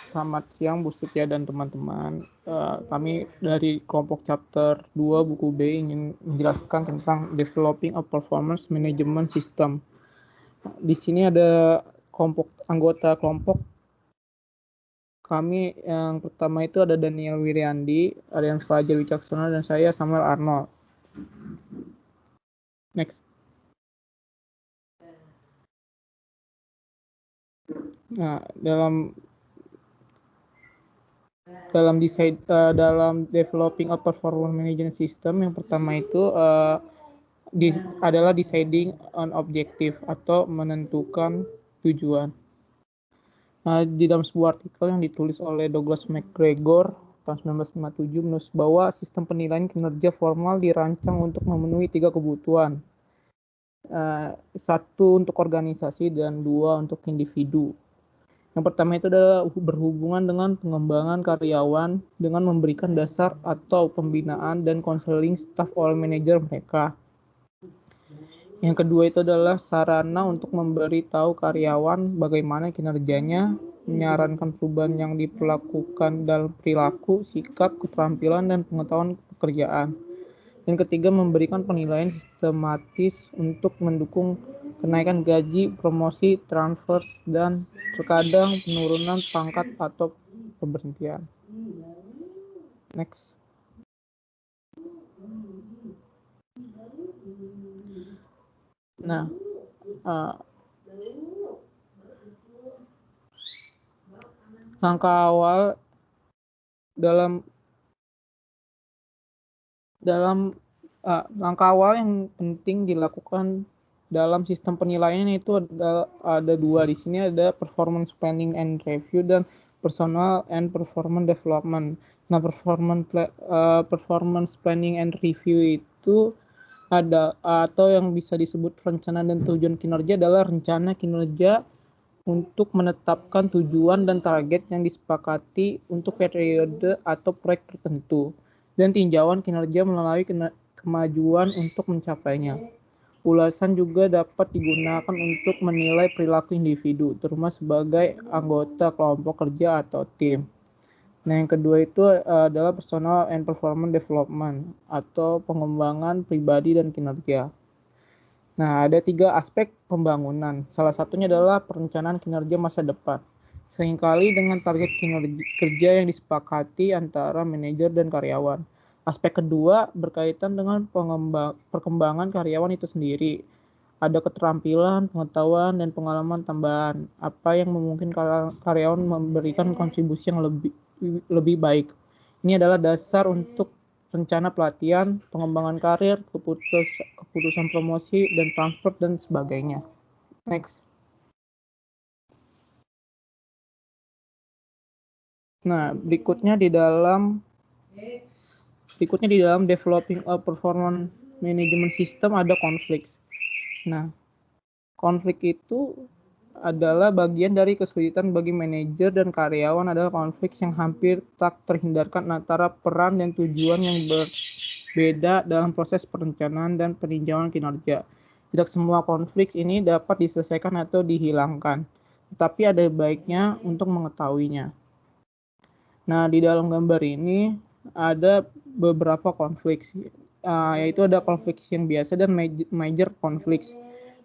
Selamat siang Bu Setia dan teman-teman. Kami dari kelompok chapter 2 buku B ingin menjelaskan tentang developing a performance management system. Di sini ada anggota kelompok kami. Yang pertama itu ada Daniel Wiriandi, Aryan Fajar Wicaksono, dan saya Samuel Arnold. Next. Nah, dalam developing a performance management system, yang pertama itu adalah deciding on objective atau menentukan tujuan. Nah, di dalam sebuah artikel yang ditulis oleh Douglas McGregor tahun 1957 menulis bahwa sistem penilaian kinerja formal dirancang untuk memenuhi 3 kebutuhan. Satu untuk organisasi dan 2 untuk individu. Yang pertama itu adalah berhubungan dengan pengembangan karyawan dengan memberikan dasar atau pembinaan dan konseling staf oleh manajer mereka. Yang kedua itu adalah sarana untuk memberi tahu karyawan bagaimana kinerjanya, menyarankan perubahan yang diperlakukan dalam perilaku, sikap, keterampilan, dan pengetahuan pekerjaan. Dan ketiga, memberikan penilaian sistematis untuk mendukung kenaikan gaji, promosi, transfer, dan terkadang penurunan pangkat atau pemberhentian. Next. Nah, langkah awal langkah awal yang penting dilakukan dalam sistem penilaian itu ada 2. Di sini ada performance planning and review dan personal and performance development. Nah, performance planning and review itu ada atau yang bisa disebut perencanaan dan tujuan kinerja adalah rencana kinerja untuk menetapkan tujuan dan target yang disepakati untuk periode atau proyek tertentu, dan tinjauan kinerja melalui kemajuan untuk mencapainya. Ulasan juga dapat digunakan untuk menilai perilaku individu, terutama sebagai anggota kelompok kerja atau tim. Nah, yang kedua itu adalah personal and performance development atau pengembangan pribadi dan kinerja. Nah, ada 3 aspek pembangunan. Salah satunya adalah perencanaan kinerja masa depan. Seringkali dengan target kerja yang disepakati antara manajer dan karyawan. Aspek kedua berkaitan dengan perkembangan karyawan itu sendiri. Ada keterampilan, pengetahuan, dan pengalaman tambahan. Apa yang memungkinkan karyawan memberikan kontribusi yang lebih baik. Ini adalah dasar untuk rencana pelatihan, pengembangan karir, keputusan promosi, dan transfer, dan sebagainya. Next. Nah, berikutnya di dalam developing a performance management system ada konflik. Nah, konflik itu adalah bagian dari kesulitan bagi manajer dan karyawan. Adalah konflik yang hampir tak terhindarkan antara peran dan tujuan yang berbeda dalam proses perencanaan dan peninjauan kinerja. Tidak semua konflik ini dapat diselesaikan atau dihilangkan, tetapi ada baiknya untuk mengetahuinya. Nah, di dalam gambar ini ada beberapa konflik, yaitu ada konflik yang biasa dan major konflik.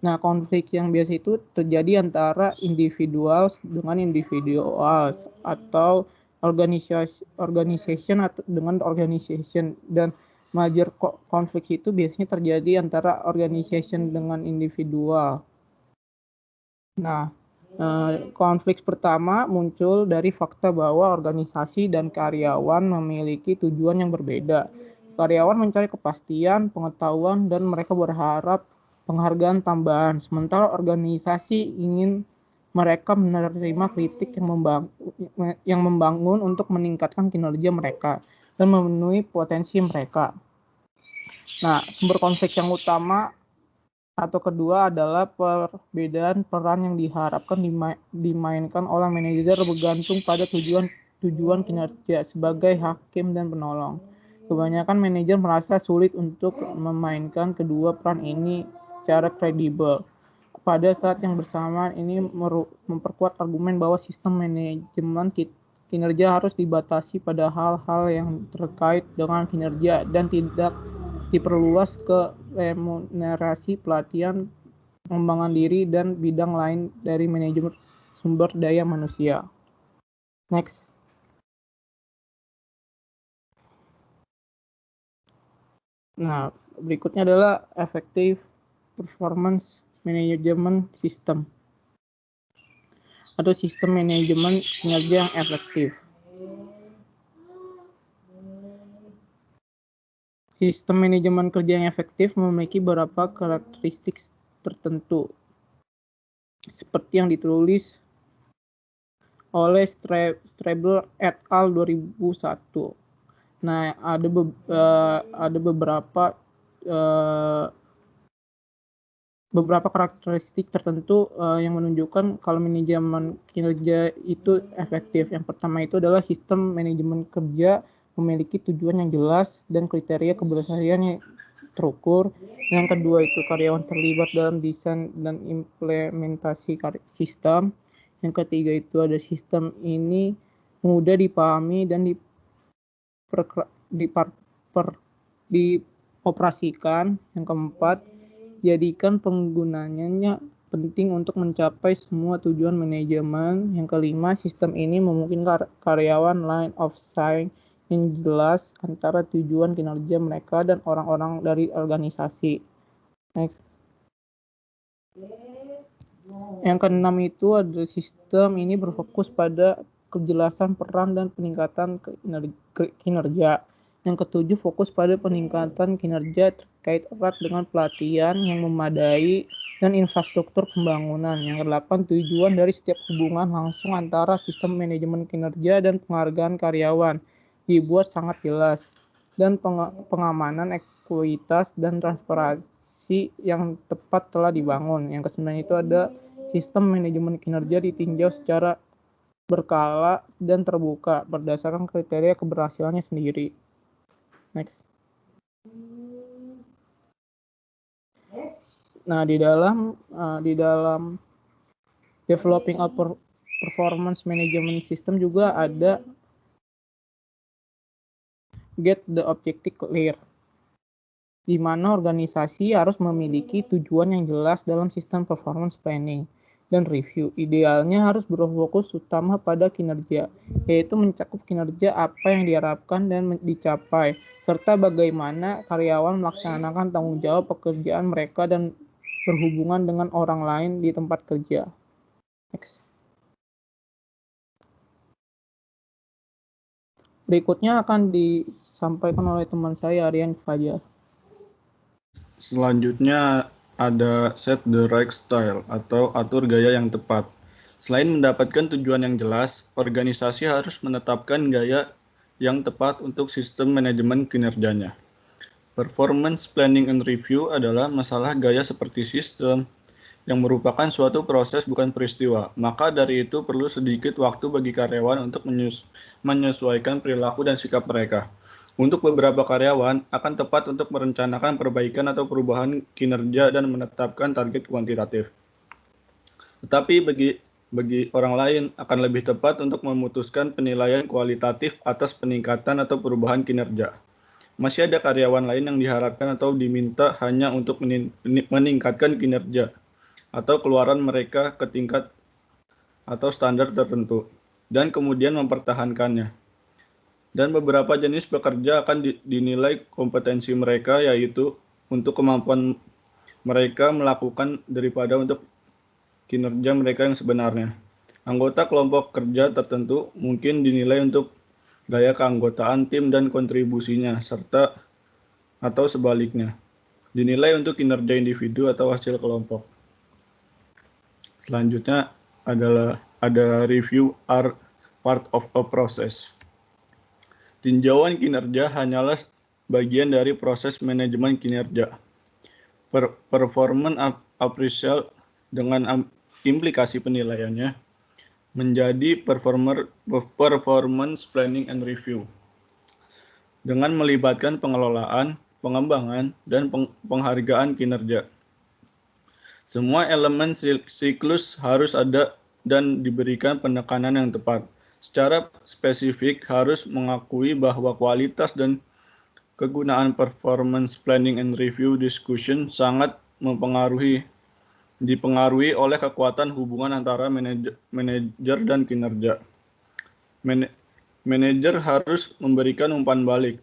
Nah, konflik yang biasa itu terjadi antara individual dengan individual atau organization atau dengan organization, dan major konflik itu biasanya terjadi antara organization dengan individual. Nah, konflik pertama muncul dari fakta bahwa organisasi dan karyawan memiliki tujuan yang berbeda. Karyawan mencari kepastian, pengetahuan, dan mereka berharap penghargaan tambahan, sementara organisasi ingin mereka menerima kritik yang membangun untuk meningkatkan kinerja mereka dan memenuhi potensi mereka. Nah, sumber konflik yang utama atau kedua adalah perbedaan peran yang diharapkan dimainkan oleh manajer bergantung pada tujuan kinerja sebagai hakim dan penolong. Kebanyakan manajer merasa sulit untuk memainkan kedua peran ini secara kredibel. Pada saat yang bersamaan ini memperkuat argumen bahwa sistem manajemen kinerja harus dibatasi pada hal-hal yang terkait dengan kinerja dan tidak diperluas ke remunerasi, pelatihan, pengembangan diri, dan bidang lain dari manajemen sumber daya manusia. Next. Nah, berikutnya adalah effective performance management system atau sistem manajemen kinerja yang efektif. Sistem manajemen kerja yang efektif memiliki beberapa karakteristik tertentu, seperti yang ditulis oleh Strebel et al. 2001. Nah, ada beberapa karakteristik tertentu yang menunjukkan kalau manajemen kinerja itu efektif. Yang pertama itu adalah sistem manajemen kerja memiliki tujuan yang jelas dan kriteria keberhasilan yang terukur. Yang kedua itu karyawan terlibat dalam desain dan implementasi sistem. Yang ketiga itu ada sistem ini mudah dipahami dan dioperasikan. Yang keempat, jadikan penggunanya penting untuk mencapai semua tujuan manajemen. Yang kelima, sistem ini memungkinkan karyawan line of sight yang jelas antara tujuan kinerja mereka dan orang-orang dari organisasi. Next. Yang keenam itu adalah sistem ini berfokus pada kejelasan peran dan peningkatan kinerja. Yang ketujuh, fokus pada peningkatan kinerja terkait erat dengan pelatihan yang memadai dan infrastruktur pembangunan. Yang kedelapan, tujuan dari setiap hubungan langsung antara sistem manajemen kinerja dan penghargaan karyawan dibuat sangat jelas, dan pengamanan ekuitas dan transparansi yang tepat telah dibangun. Yang kesembilan itu ada sistem manajemen kinerja ditinjau secara berkala dan terbuka berdasarkan kriteria keberhasilannya sendiri. Next. Nah, di dalam developing a performance management system juga ada get the objective clear, di mana organisasi harus memiliki tujuan yang jelas dalam sistem performance planning dan review. Idealnya harus berfokus utama pada kinerja, yaitu mencakup kinerja apa yang diharapkan dan dicapai, serta bagaimana karyawan melaksanakan tanggung jawab pekerjaan mereka dan berhubungan dengan orang lain di tempat kerja. Next. Berikutnya akan disampaikan oleh teman saya, Aryan Fajar. Selanjutnya ada set the right style atau atur gaya yang tepat. Selain mendapatkan tujuan yang jelas, organisasi harus menetapkan gaya yang tepat untuk sistem manajemen kinerjanya. Performance planning and review adalah masalah gaya seperti sistem yang merupakan suatu proses bukan peristiwa. Maka dari itu perlu sedikit waktu bagi karyawan untuk menyesuaikan perilaku dan sikap mereka. Untuk beberapa karyawan, akan tepat untuk merencanakan perbaikan atau perubahan kinerja dan menetapkan target kuantitatif. Tetapi bagi orang lain, akan lebih tepat untuk memutuskan penilaian kualitatif atas peningkatan atau perubahan kinerja. Masih ada karyawan lain yang diharapkan atau diminta hanya untuk meningkatkan kinerja atau keluaran mereka ke tingkat atau standar tertentu, dan kemudian mempertahankannya. Dan beberapa jenis pekerja akan dinilai kompetensi mereka, yaitu untuk kemampuan mereka melakukan daripada untuk kinerja mereka yang sebenarnya. Anggota kelompok kerja tertentu mungkin dinilai untuk gaya keanggotaan tim dan kontribusinya, serta atau sebaliknya, dinilai untuk kinerja individu atau hasil kelompok. Selanjutnya ada review are part of a process. Tinjauan kinerja hanyalah bagian dari proses manajemen kinerja. Performance appraisal dengan implikasi penilaiannya menjadi performance planning and review dengan melibatkan pengelolaan, pengembangan, dan penghargaan kinerja. Semua elemen siklus harus ada dan diberikan penekanan yang tepat. Secara spesifik harus mengakui bahwa kualitas dan kegunaan performance planning and review discussion sangat dipengaruhi oleh kekuatan hubungan antara manajer dan kinerja. Manajer harus memberikan umpan balik,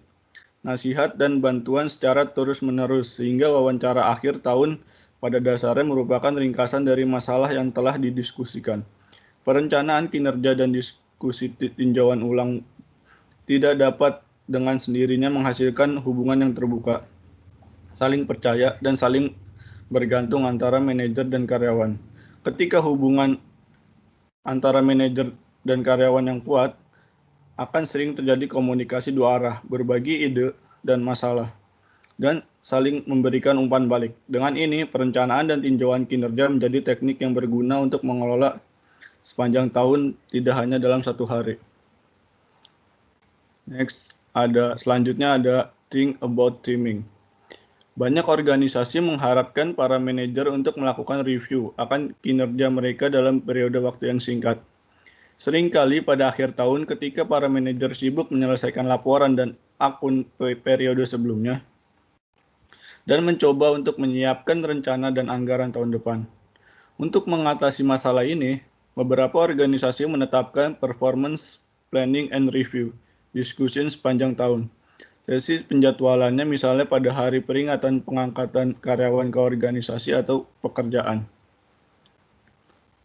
nasihat dan bantuan secara terus-menerus sehingga wawancara akhir tahun pada dasarnya merupakan ringkasan dari masalah yang telah didiskusikan. Perencanaan kinerja dan diskusi tinjauan ulang tidak dapat dengan sendirinya menghasilkan hubungan yang terbuka, saling percaya, dan saling bergantung antara manajer dan karyawan. Ketika hubungan antara manajer dan karyawan yang kuat, akan sering terjadi komunikasi dua arah, berbagi ide dan masalah, dan saling memberikan umpan balik. Dengan ini, perencanaan dan tinjauan kinerja menjadi teknik yang berguna untuk mengelola sepanjang tahun, tidak hanya dalam satu hari. Selanjutnya ada think about teaming. Banyak organisasi mengharapkan para manajer untuk melakukan review akan kinerja mereka dalam periode waktu yang singkat. Seringkali pada akhir tahun ketika para manajer sibuk menyelesaikan laporan dan akun periode sebelumnya, dan mencoba untuk menyiapkan rencana dan anggaran tahun depan. Untuk mengatasi masalah ini, beberapa organisasi menetapkan performance planning and review discussion sepanjang tahun. Sesi penjadwalannya misalnya pada hari peringatan pengangkatan karyawan ke organisasi atau pekerjaan.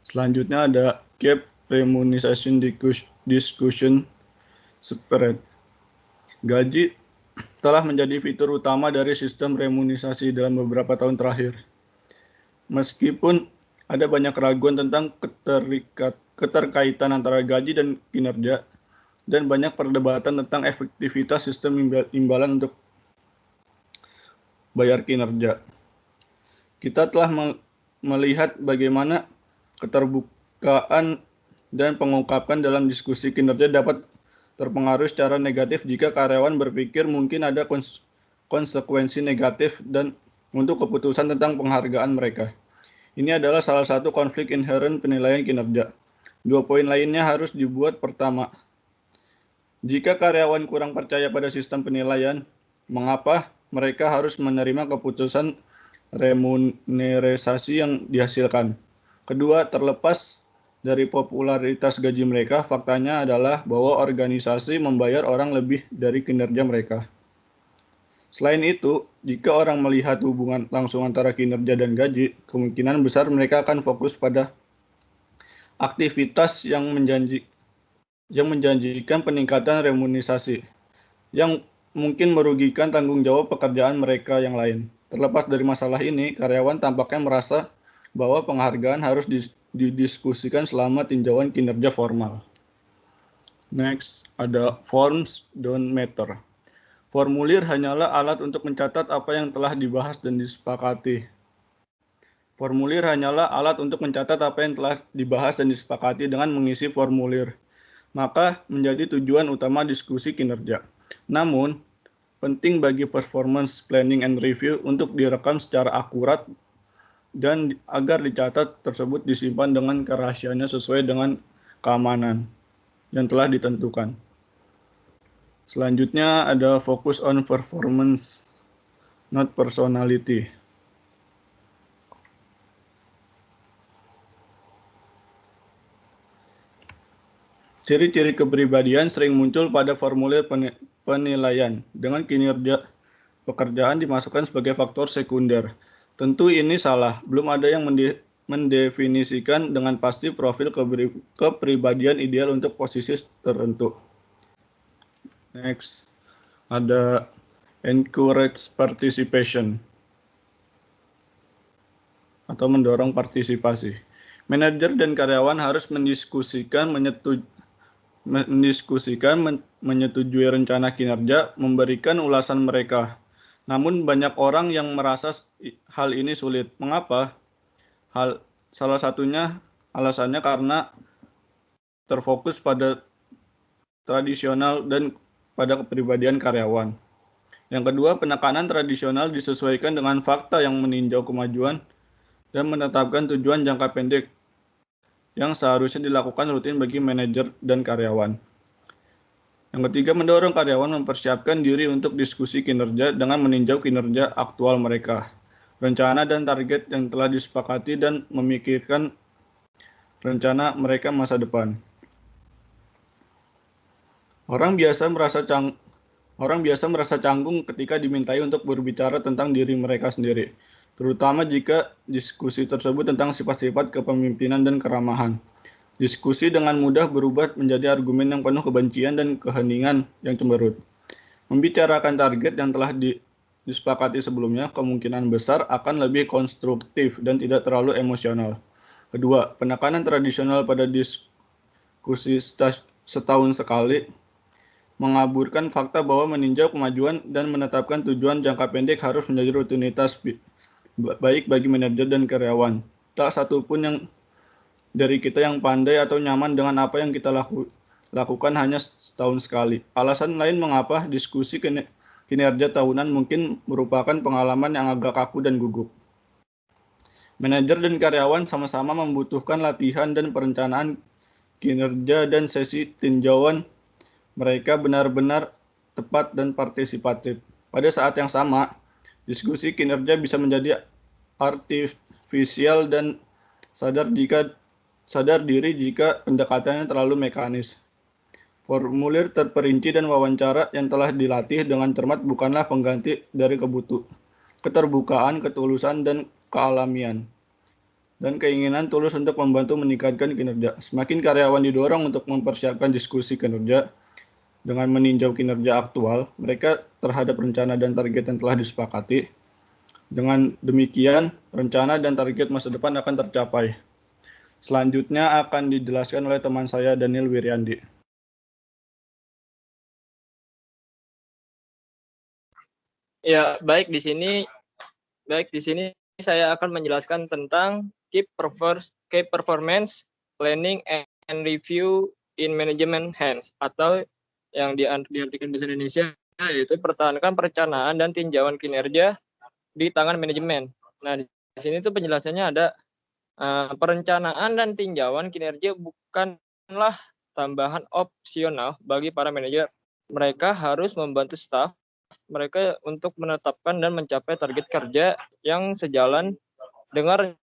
Selanjutnya ada gap remuneration discussion spread. Gaji telah menjadi fitur utama dari sistem remunerasi dalam beberapa tahun terakhir. Meskipun ada banyak keraguan tentang keterkaitan antara gaji dan kinerja, dan banyak perdebatan tentang efektivitas sistem imbalan untuk bayar kinerja. Kita telah melihat bagaimana keterbukaan dan pengungkapan dalam diskusi kinerja dapat terpengaruh secara negatif jika karyawan berpikir mungkin ada konsekuensi negatif dan untuk keputusan tentang penghargaan mereka. Ini adalah salah satu konflik inheren penilaian kinerja. 2 poin lainnya harus dibuat. Pertama, jika karyawan kurang percaya pada sistem penilaian, mengapa mereka harus menerima keputusan remunerasi yang dihasilkan? Kedua, terlepas dari popularitas gaji mereka, faktanya adalah bahwa organisasi membayar orang lebih dari kinerja mereka. Selain itu, jika orang melihat hubungan langsung antara kinerja dan gaji, kemungkinan besar mereka akan fokus pada aktivitas yang menjanjikan peningkatan remunerasi, yang mungkin merugikan tanggung jawab pekerjaan mereka yang lain. Terlepas dari masalah ini, karyawan tampaknya merasa bahwa penghargaan harus didiskusikan selama tinjauan kinerja formal. Next, ada forms don't matter. Formulir hanyalah alat untuk mencatat apa yang telah dibahas dan disepakati. Formulir hanyalah alat untuk mencatat apa yang telah dibahas dan disepakati dengan mengisi formulir, maka menjadi tujuan utama diskusi kinerja. Namun, penting bagi performance planning and review untuk direkam secara akurat dan agar dicatat tersebut disimpan dengan kerahasiaannya sesuai dengan keamanan yang telah ditentukan. Selanjutnya ada focus on performance, not personality. Ciri-ciri kepribadian sering muncul pada formulir penilaian. Dengan kinerja pekerjaan dimasukkan sebagai faktor sekunder. Tentu ini salah. Belum ada yang mendefinisikan dengan pasti profil kepribadian ideal untuk posisi tertentu. Next, ada encourage participation atau mendorong partisipasi. Manajer dan karyawan harus menyetujui rencana kinerja, memberikan ulasan mereka. Namun banyak orang yang merasa hal ini sulit. Mengapa? Salah satunya alasannya karena terfokus pada tradisional dan pada kepribadian karyawan. Yang kedua, penekanan tradisional disesuaikan dengan fakta yang meninjau kemajuan dan menetapkan tujuan jangka pendek. yang seharusnya dilakukan rutin bagi manajer dan karyawan. Yang ketiga, mendorong karyawan mempersiapkan diri untuk diskusi kinerja dengan meninjau kinerja aktual mereka, rencana dan target yang telah disepakati, dan memikirkan rencana mereka masa depan. Orang biasa merasa canggung ketika dimintai untuk berbicara tentang diri mereka sendiri, terutama jika diskusi tersebut tentang sifat-sifat kepemimpinan dan keramahan. Diskusi dengan mudah berubah menjadi argumen yang penuh kebencian dan keheningan yang cemberut. Membicarakan target yang telah disepakati sebelumnya kemungkinan besar akan lebih konstruktif dan tidak terlalu emosional. Kedua, penekanan tradisional pada diskusi setahun sekali mengaburkan fakta bahwa meninjau kemajuan dan menetapkan tujuan jangka pendek harus menjadi rutinitas baik bagi manajer dan karyawan. Tak satu pun dari kita yang pandai atau nyaman dengan apa yang kita lakukan hanya setahun sekali. Alasan lain mengapa diskusi kinerja tahunan mungkin merupakan pengalaman yang agak kaku dan gugup. Manajer dan karyawan sama-sama membutuhkan latihan dan perencanaan kinerja, dan sesi tinjauan mereka benar-benar tepat dan partisipatif. Pada saat yang sama, diskusi kinerja bisa menjadi artifisial dan sadar diri jika pendekatannya terlalu mekanis. Formulir terperinci dan wawancara yang telah dilatih dengan cermat bukanlah pengganti dari keterbukaan, ketulusan, dan kealamian, dan keinginan tulus untuk membantu meningkatkan kinerja. Semakin karyawan didorong untuk mempersiapkan diskusi kinerja dengan meninjau kinerja aktual mereka terhadap rencana dan target yang telah disepakati. Dengan demikian, rencana dan target masa depan akan tercapai. Selanjutnya akan dijelaskan oleh teman saya, Daniel Wiriandi. Ya, baik di sini saya akan menjelaskan tentang key performance planning and review in management hands, atau yang diartikan bahasa Indonesia yaitu pertahankan perencanaan dan tinjauan kinerja di tangan manajemen. Nah, di sini tuh penjelasannya ada perencanaan dan tinjauan kinerja bukanlah tambahan opsional bagi para manajer. Mereka harus membantu staf mereka untuk menetapkan dan mencapai target kerja yang sejalan dengan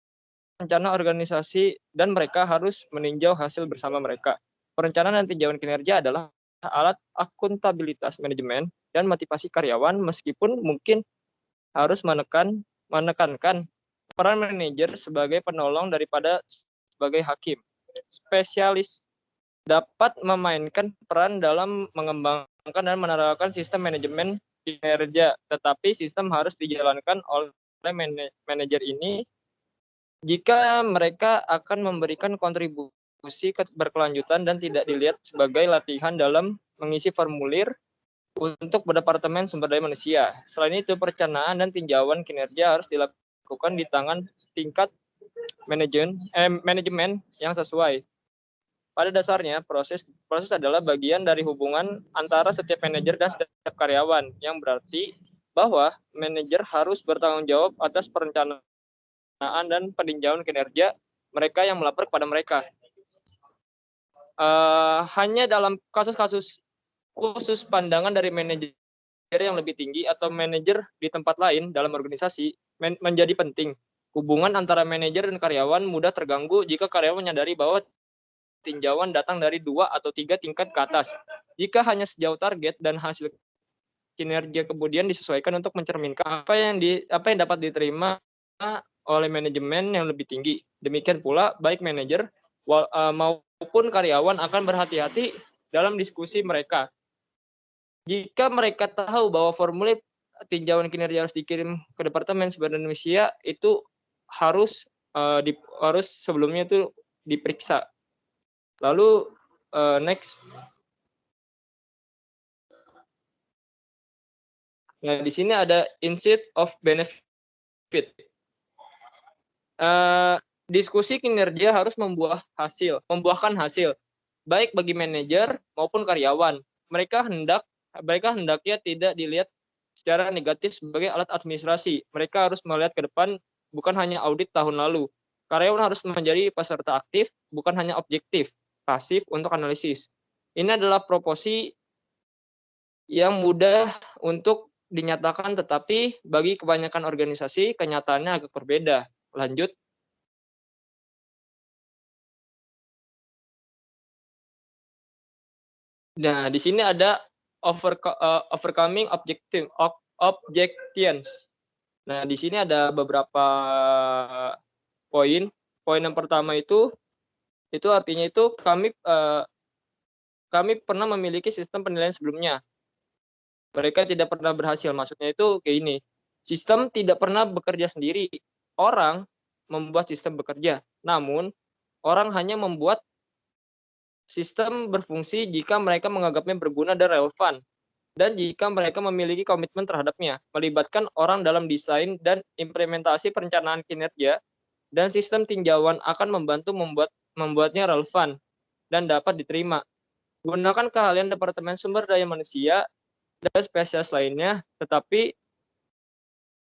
rencana organisasi, dan mereka harus meninjau hasil bersama mereka. Perencanaan dan tinjauan kinerja adalah alat akuntabilitas manajemen dan motivasi karyawan, meskipun mungkin harus menekankan peran manajer sebagai penolong daripada sebagai hakim. Spesialis dapat memainkan peran dalam mengembangkan dan menerapkan sistem manajemen kinerja, tetapi sistem harus dijalankan oleh manajer ini jika mereka akan memberikan kontribusi berkelanjutan dan tidak dilihat sebagai latihan dalam mengisi formulir untuk berdepartemen sumber daya manusia. Selain itu, perencanaan dan tinjauan kinerja harus dilakukan di tangan tingkat manajemen yang sesuai. Pada dasarnya, proses adalah bagian dari hubungan antara setiap manajer dan setiap karyawan, yang berarti bahwa manajer harus bertanggung jawab atas perencanaan dan peninjauan kinerja mereka yang melapor kepada mereka. Hanya dalam kasus-kasus khusus pandangan dari manajer yang lebih tinggi atau manajer di tempat lain dalam organisasi menjadi penting. Hubungan antara manajer dan karyawan mudah terganggu jika karyawan menyadari bahwa tinjauan datang dari 2 atau 3 tingkat ke atas. Jika hanya sejauh target dan hasil kinerja kemudian disesuaikan untuk mencerminkan apa yang dapat diterima oleh manajemen yang lebih tinggi. Demikian pula baik manajer maupun karyawan akan berhati-hati dalam diskusi mereka. Jika mereka tahu bahwa formulir tinjauan kinerja harus dikirim ke Departemen Sumber Daya Manusia, itu harus sebelumnya itu diperiksa. Lalu next. Nah, di sini ada insight of benefit. Diskusi kinerja harus membuahkan hasil, baik bagi manajer maupun karyawan. Mereka hendaknya tidak dilihat secara negatif sebagai alat administrasi. Mereka harus melihat ke depan, bukan hanya audit tahun lalu. Karyawan harus menjadi peserta aktif, bukan hanya objektif, pasif untuk analisis. Ini adalah proporsi yang mudah untuk dinyatakan, tetapi bagi kebanyakan organisasi kenyataannya agak berbeda. Lanjut. Nah, di sini ada overcoming objections. Nah, di sini ada beberapa poin. Poin yang pertama itu artinya itu kami pernah memiliki sistem penilaian sebelumnya. Mereka tidak pernah berhasil. Maksudnya itu kayak ini. Sistem tidak pernah bekerja sendiri. Orang membuat sistem bekerja. Namun, orang hanya membuat sistem berfungsi jika mereka menganggapnya berguna dan relevan, dan jika mereka memiliki komitmen terhadapnya, melibatkan orang dalam desain dan implementasi perencanaan kinerja, dan sistem tinjauan akan membantu membuatnya relevan dan dapat diterima. Gunakan keahlian Departemen Sumber Daya Manusia dan spesialis lainnya, tetapi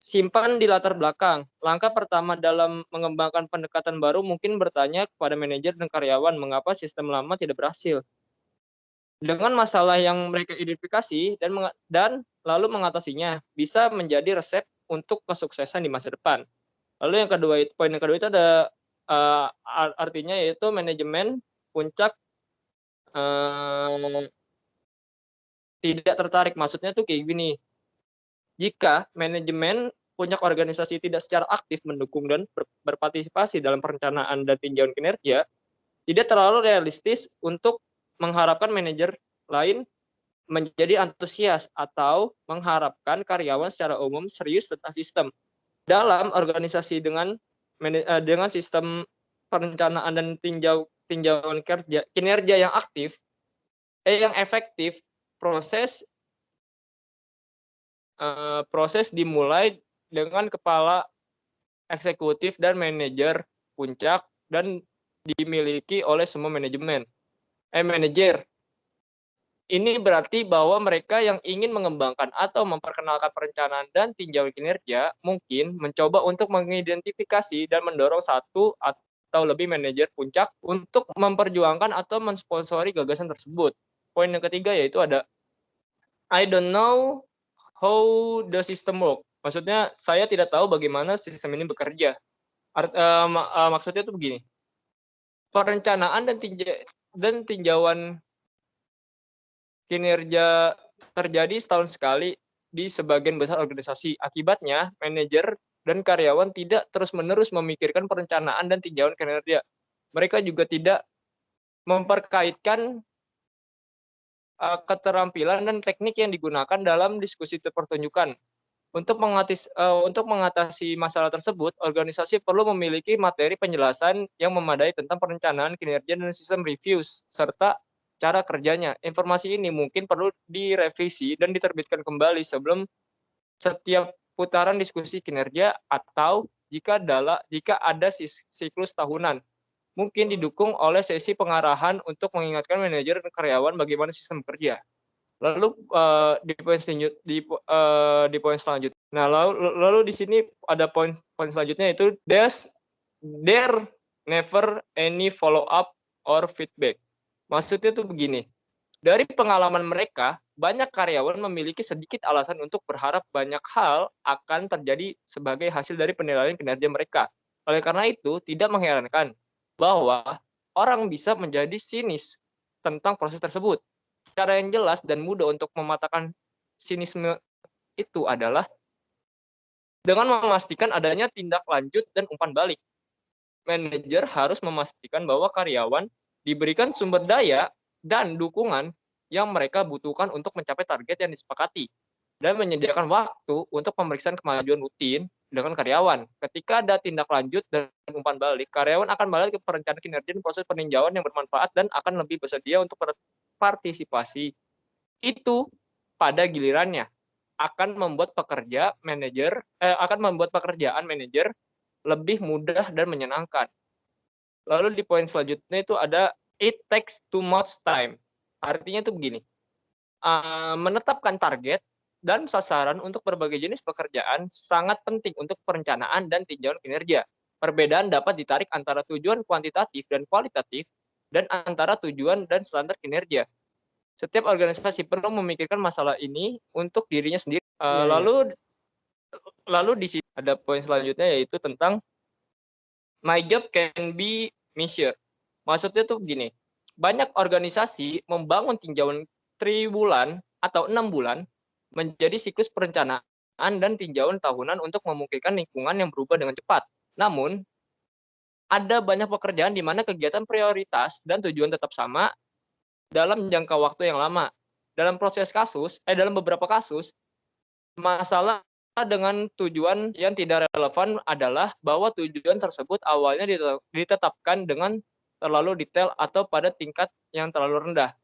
simpan di latar belakang. Langkah pertama dalam mengembangkan pendekatan baru mungkin bertanya kepada manajer dan karyawan mengapa sistem lama tidak berhasil. Dengan masalah yang mereka identifikasi dan lalu mengatasinya bisa menjadi resep untuk kesuksesan di masa depan. Lalu yang kedua, poin yang kedua itu ada artinya yaitu manajemen puncak tidak tertarik. Maksudnya tuh kayak gini. Jika manajemen puncak organisasi tidak secara aktif mendukung dan berpartisipasi dalam perencanaan dan tinjauan kinerja, tidak terlalu realistis untuk mengharapkan manajer lain menjadi antusias atau mengharapkan karyawan secara umum serius tentang sistem. Dalam organisasi dengan sistem perencanaan dan tinjauan kinerja yang aktif, yang efektif, proses dimulai dengan kepala eksekutif dan manajer puncak dan dimiliki oleh semua manajer. Ini berarti bahwa mereka yang ingin mengembangkan atau memperkenalkan perencanaan dan tinjauan kinerja mungkin mencoba untuk mengidentifikasi dan mendorong satu atau lebih manajer puncak untuk memperjuangkan atau mensponsori gagasan tersebut. Poin yang ketiga yaitu ada I don't know how the system work. Maksudnya saya tidak tahu bagaimana sistem ini bekerja. Maksudnya itu begini. Perencanaan dan tinjauan kinerja terjadi setahun sekali di sebagian besar organisasi. Akibatnya, manajer dan karyawan tidak terus-menerus memikirkan perencanaan dan tinjauan kinerja. Mereka juga tidak memperkaitkan keterampilan dan teknik yang digunakan dalam diskusi pertunjukan. Untuk mengatasi masalah tersebut, organisasi perlu memiliki materi penjelasan yang memadai tentang perencanaan kinerja dan sistem reviews, serta cara kerjanya. Informasi ini mungkin perlu direvisi dan diterbitkan kembali sebelum setiap putaran diskusi kinerja atau jika ada siklus tahunan. Mungkin didukung oleh sesi pengarahan untuk mengingatkan manajer dan karyawan bagaimana sistem bekerja. Lalu di poin selanjutnya. Nah, lalu di sini ada poin selanjutnya itu there never any follow up or feedback. Maksudnya tuh begini. Dari pengalaman mereka, banyak karyawan memiliki sedikit alasan untuk berharap banyak hal akan terjadi sebagai hasil dari penilaian kinerja mereka. Oleh karena itu, tidak mengherankan bahwa orang bisa menjadi sinis tentang proses tersebut. Cara yang jelas dan mudah untuk mematahkan sinisme itu adalah dengan memastikan adanya tindak lanjut dan umpan balik. Manajer harus memastikan bahwa karyawan diberikan sumber daya dan dukungan yang mereka butuhkan untuk mencapai target yang disepakati, dan menyediakan waktu untuk pemeriksaan kemajuan rutin dengan karyawan. Ketika ada tindak lanjut dan umpan balik, karyawan akan balik ke perencanaan kinerja dan proses peninjauan yang bermanfaat dan akan lebih bersedia untuk berpartisipasi. Itu pada gilirannya akan membuat pekerjaan manajer lebih mudah dan menyenangkan. Lalu di poin selanjutnya itu ada it takes too much time. Artinya itu begini. Menetapkan target dan sasaran untuk berbagai jenis pekerjaan sangat penting untuk perencanaan dan tinjauan kinerja. Perbedaan dapat ditarik antara tujuan kuantitatif dan kualitatif dan antara tujuan dan standar kinerja. Setiap organisasi perlu memikirkan masalah ini untuk dirinya sendiri. Lalu di sini ada poin selanjutnya yaitu tentang my job can be measured. Maksudnya tuh gini, banyak organisasi membangun tinjauan triwulan atau 6 bulan menjadi siklus perencanaan dan tinjauan tahunan untuk memungkinkan lingkungan yang berubah dengan cepat. Namun, ada banyak pekerjaan di mana kegiatan prioritas dan tujuan tetap sama dalam jangka waktu yang lama. Dalam beberapa kasus, masalah dengan tujuan yang tidak relevan adalah bahwa tujuan tersebut awalnya ditetapkan dengan terlalu detail atau pada tingkat yang terlalu rendah.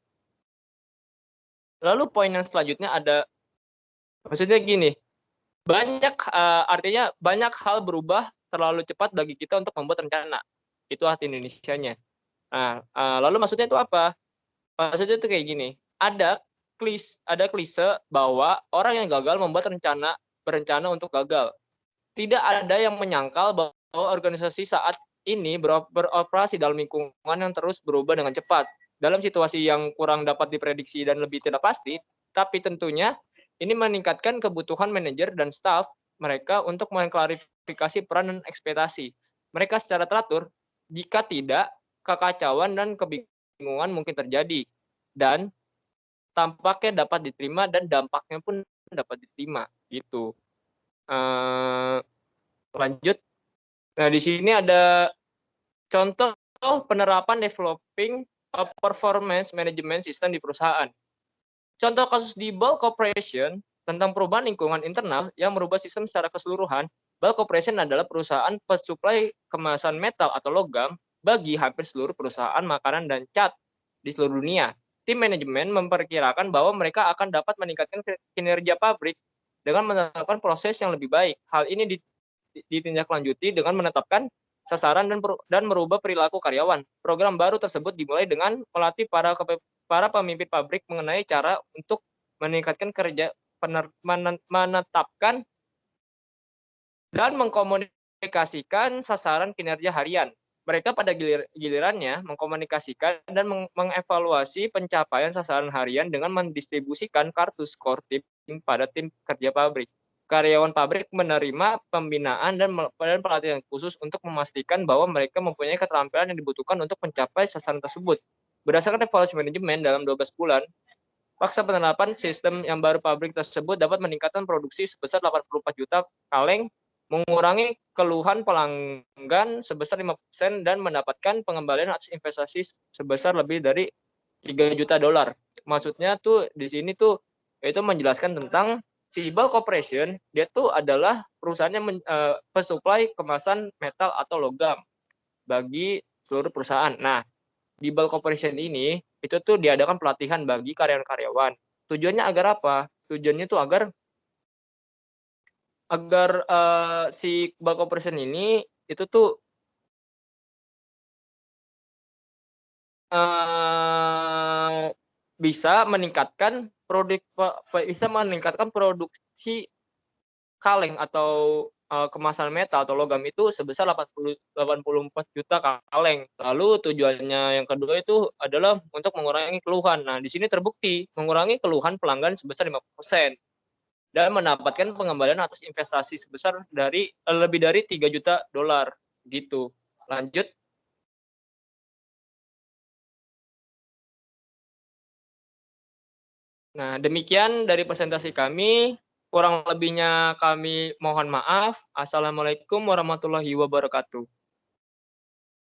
Lalu poin yang selanjutnya maksudnya gini, artinya banyak hal berubah terlalu cepat bagi kita untuk membuat rencana. Itu arti Indonesianya. Nah, lalu maksudnya itu apa? Maksudnya itu kayak gini, ada klise bahwa orang yang gagal membuat berencana untuk gagal. Tidak ada yang menyangkal bahwa organisasi saat ini beroperasi dalam lingkungan yang terus berubah dengan cepat. Dalam situasi yang kurang dapat diprediksi dan lebih tidak pasti, tapi tentunya ini meningkatkan kebutuhan manajer dan staf mereka untuk mengklarifikasi peran dan ekspektasi mereka secara teratur. Jika tidak, kekacauan dan kebingungan mungkin terjadi dan tampaknya dapat diterima dan dampaknya pun dapat diterima gitu. Lanjut. Nah, di sini ada contoh penerapan developing a performance management system di perusahaan. Contoh kasus di Ball Corporation tentang perubahan lingkungan internal yang merubah sistem secara keseluruhan. Ball Corporation adalah perusahaan pensuplai kemasan metal atau logam bagi hampir seluruh perusahaan makanan dan cat di seluruh dunia. Tim manajemen memperkirakan bahwa mereka akan dapat meningkatkan kinerja pabrik dengan menerapkan proses yang lebih baik. Hal ini ditindaklanjuti dengan menetapkan sasaran dan merubah perilaku karyawan. Program baru tersebut dimulai dengan melatih para pemimpin pabrik mengenai cara untuk meningkatkan menetapkan dan mengkomunikasikan sasaran kinerja harian. Mereka pada gilirannya mengkomunikasikan dan mengevaluasi pencapaian sasaran harian dengan mendistribusikan kartu skor tim pada tim kerja pabrik. Karyawan pabrik menerima pembinaan dan pelatihan khusus untuk memastikan bahwa mereka mempunyai keterampilan yang dibutuhkan untuk mencapai sasaran tersebut. Berdasarkan evaluasi manajemen dalam 12 bulan, paksa penerapan sistem yang baru pabrik tersebut dapat meningkatkan produksi sebesar 84 juta kaleng, mengurangi keluhan pelanggan sebesar 5% dan mendapatkan pengembalian atas investasi sebesar lebih dari 3 juta dolar. Maksudnya tuh di sini tuh itu menjelaskan tentang si Ball Corporation, dia tuh adalah perusahaan yang pensuplai kemasan metal atau logam bagi seluruh perusahaan. Nah, di Ball Corporation ini itu tuh diadakan pelatihan bagi karyawan-karyawan. Tujuannya agar apa? Tujuannya tuh agar si Ball Corporation ini itu tuh bisa meningkatkan produksi kaleng atau kemasan metal atau logam itu sebesar 84 juta kaleng. Lalu tujuannya yang kedua itu adalah untuk mengurangi keluhan. Nah, di sini terbukti mengurangi keluhan pelanggan sebesar 5% dan mendapatkan pengembalian atas investasi sebesar lebih dari 3 juta dolar gitu. Lanjut. Nah, demikian dari presentasi kami. Kurang lebihnya kami mohon maaf. Assalamualaikum warahmatullahi wabarakatuh.